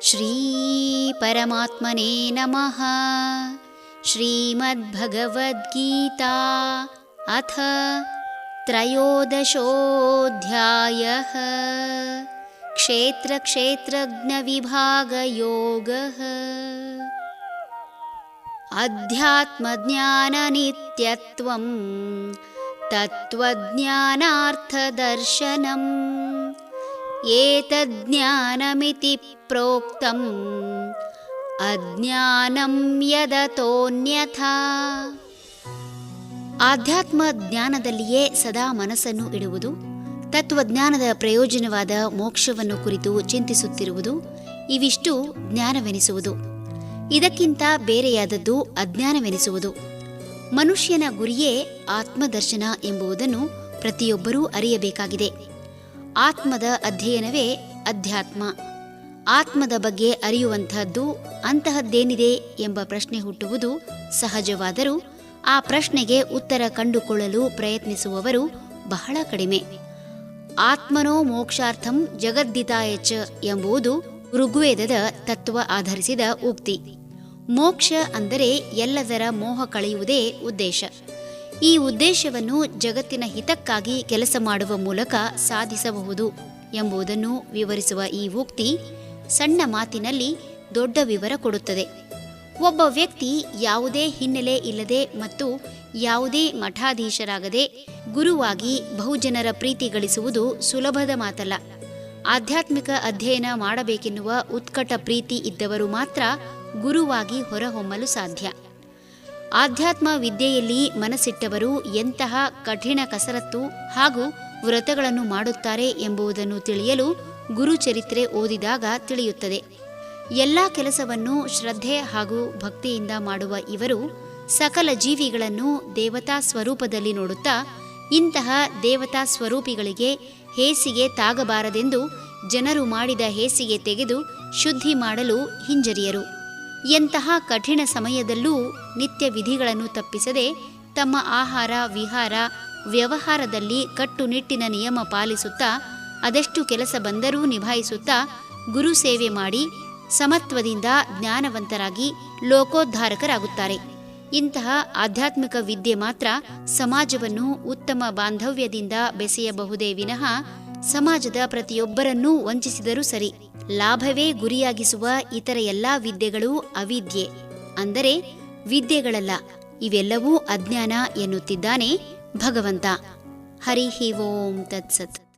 ಶ್ರೀ ಪರಮಾತ್ಮನೇ ನಮಃ. ಶ್ರೀಮದ್ಭಗವದ್ಗೀತಾ ಅಥ ತ್ರಯೋದಶೋऽಧ್ಯಾಯಃ. ಕ್ಷೇತ್ರ ಕ್ಷೇತ್ರಜ್ಞ ವಿಭಾಗ ಯೋಗಃ. ಅಧ್ಯಾತ್ಮ ಜ್ಞಾನ ನಿತ್ಯತ್ವಂ ತತ್ವಜ್ಞಾನಾರ್ಥ ದರ್ಶನಂ ಏತಜ್ಞಾನಮಿತಿ ಪ್ರೋಕ್ತಂ ಅಜ್ಞಾನಂ ಯದತೋನ್ಯಥಾ. ಆಧ್ಯಾತ್ಮ ಜ್ಞಾನದಲ್ಲಿಯೇ ಸದಾ ಮನಸ್ಸನ್ನು ಇಡುವುದು, ತತ್ವಜ್ಞಾನದ ಪ್ರಯೋಜನವಾದ ಮೋಕ್ಷವನ್ನು ಕುರಿತು ಚಿಂತಿಸುತ್ತಿರುವುದು, ಇವಿಷ್ಟು ಜ್ಞಾನವೆನಿಸುವುದು. ಇದಕ್ಕಿಂತ ಬೇರೆಯಾದದ್ದು ಅಜ್ಞಾನವೆನಿಸುವುದು. ಮನುಷ್ಯನ ಗುರಿಯೇ ಆತ್ಮದರ್ಶನ ಎಂಬುದನ್ನು ಪ್ರತಿಯೊಬ್ಬರೂ ಅರಿಯಬೇಕಾಗಿದೆ. ಆತ್ಮದ ಅಧ್ಯಯನವೇ ಅಧ್ಯಾತ್ಮ. ಆತ್ಮದ ಬಗ್ಗೆ ಅರಿಯುವಂತಹದ್ದು ಅಂತಹದ್ದೇನಿದೆ ಎಂಬ ಪ್ರಶ್ನೆ ಹುಟ್ಟುವುದು ಸಹಜವಾದರೂ ಆ ಪ್ರಶ್ನೆಗೆ ಉತ್ತರ ಕಂಡುಕೊಳ್ಳಲು ಪ್ರಯತ್ನಿಸುವವರು ಬಹಳ ಕಡಿಮೆ. ಆತ್ಮನೋ ಮೋಕ್ಷಾರ್ಥಂ ಜಗದ್ದಿತಾಯ ಚ ಎಂಬುದು ಋಗ್ವೇದದ ತತ್ವ ಆಧರಿಸಿದ ಉಕ್ತಿ. ಮೋಕ್ಷ ಅಂದರೆ ಎಲ್ಲದರ ಮೋಹ ಕಳೆಯುವುದೇ ಉದ್ದೇಶ. ಈ ಉದ್ದೇಶವನ್ನು ಜಗತ್ತಿನ ಹಿತಕ್ಕಾಗಿ ಕೆಲಸ ಮಾಡುವ ಮೂಲಕ ಸಾಧಿಸಬಹುದು ಎಂಬುದನ್ನು ವಿವರಿಸುವ ಈ ಉಕ್ತಿ ಸಣ್ಣ ಮಾತಿನಲ್ಲಿ ದೊಡ್ಡ ವಿವರ ಕೊಡುತ್ತದೆ. ಒಬ್ಬ ವ್ಯಕ್ತಿ ಯಾವುದೇ ಹಿನ್ನೆಲೆ ಇಲ್ಲದೆ ಮತ್ತು ಯಾವುದೇ ಮಠಾಧೀಶರಾಗದೆ ಗುರುವಾಗಿ ಬಹುಜನರ ಪ್ರೀತಿ ಗಳಿಸುವುದು ಸುಲಭದ ಮಾತಲ್ಲ. ಆಧ್ಯಾತ್ಮಿಕ ಅಧ್ಯಯನ ಮಾಡಬೇಕೆನ್ನುವ ಉತ್ಕಟ ಪ್ರೀತಿ ಇದ್ದವರು ಮಾತ್ರ ಗುರುವಾಗಿ ಹೊರಹೊಮ್ಮಲು ಸಾಧ್ಯ. ಆಧ್ಯಾತ್ಮ ವಿದ್ಯೆಯಲ್ಲಿ ಮನಸ್ಸಿಟ್ಟವರು ಎಂತಹ ಕಠಿಣ ಕಸರತ್ತು ಹಾಗೂ ವ್ರತಗಳನ್ನು ಮಾಡುತ್ತಾರೆ ಎಂಬುದನ್ನು ತಿಳಿಯಲು ಗುರುಚರಿತ್ರೆ ಓದಿದಾಗ ತಿಳಿಯುತ್ತದೆ. ಎಲ್ಲ ಕೆಲಸವನ್ನು ಶ್ರದ್ಧೆ ಹಾಗೂ ಭಕ್ತಿಯಿಂದ ಮಾಡುವ ಇವರು ಸಕಲ ಜೀವಿಗಳನ್ನು ದೇವತಾ ಸ್ವರೂಪದಲ್ಲಿ ನೋಡುತ್ತಾ ಇಂತಹ ದೇವತಾ ಸ್ವರೂಪಿಗಳಿಗೆ ಹೇಸಿಗೆ ತಾಗಬಾರದೆಂದು ಜನರು ಮಾಡಿದ ಹೇಸಿಗೆ ತೆಗೆದು ಶುದ್ಧಿ ಮಾಡಲು ಹಿಂಜರಿಯರು. ಎಂತಹ ಕಠಿಣ ಸಮಯದಲ್ಲೂ ನಿತ್ಯ ವಿಧಿಗಳನ್ನು ತಪ್ಪಿಸದೆ ತಮ್ಮ ಆಹಾರ ವಿಹಾರ ವ್ಯವಹಾರದಲ್ಲಿ ಕಟ್ಟುನಿಟ್ಟಿನ ನಿಯಮ ಪಾಲಿಸುತ್ತಾ ಅದೆಷ್ಟು ಕೆಲಸ ಬಂದರೂ ನಿಭಾಯಿಸುತ್ತಾ ಗುರು ಸೇವೆ ಮಾಡಿ ಸಮತ್ವದಿಂದ ಜ್ಞಾನವಂತರಾಗಿ ಲೋಕೋದ್ಧಾರಕರಾಗುತ್ತಾರೆ. ಇಂತಹ ಆಧ್ಯಾತ್ಮಿಕ ವಿದ್ಯೆ ಮಾತ್ರ ಸಮಾಜವನ್ನು ಉತ್ತಮ ಬಾಂಧವ್ಯದಿಂದ ಬೆಸೆಯಬಹುದೇ ವಿನಃ ಸಮಾಜದ ಪ್ರತಿಯೊಬ್ಬರನ್ನೂ ವಂಚಿಸಿದರೂ ಸರಿ. ಲಾಭವೇ ಗುರಿಯಾಗಿಸುವ ಇತರ ಎಲ್ಲ ವಿದ್ಯೆಗಳೂ ಅವಿದ್ಯೆ, ಅಂದರೆ ವಿದ್ಯೆಗಳಲ್ಲ. ಇವೆಲ್ಲವೂ ಅಜ್ಞಾನ ಎನ್ನುತ್ತಿದ್ದಾನೆ ಭಗವಂತ. ಹರಿ ಓಂ ತತ್ಸತ್.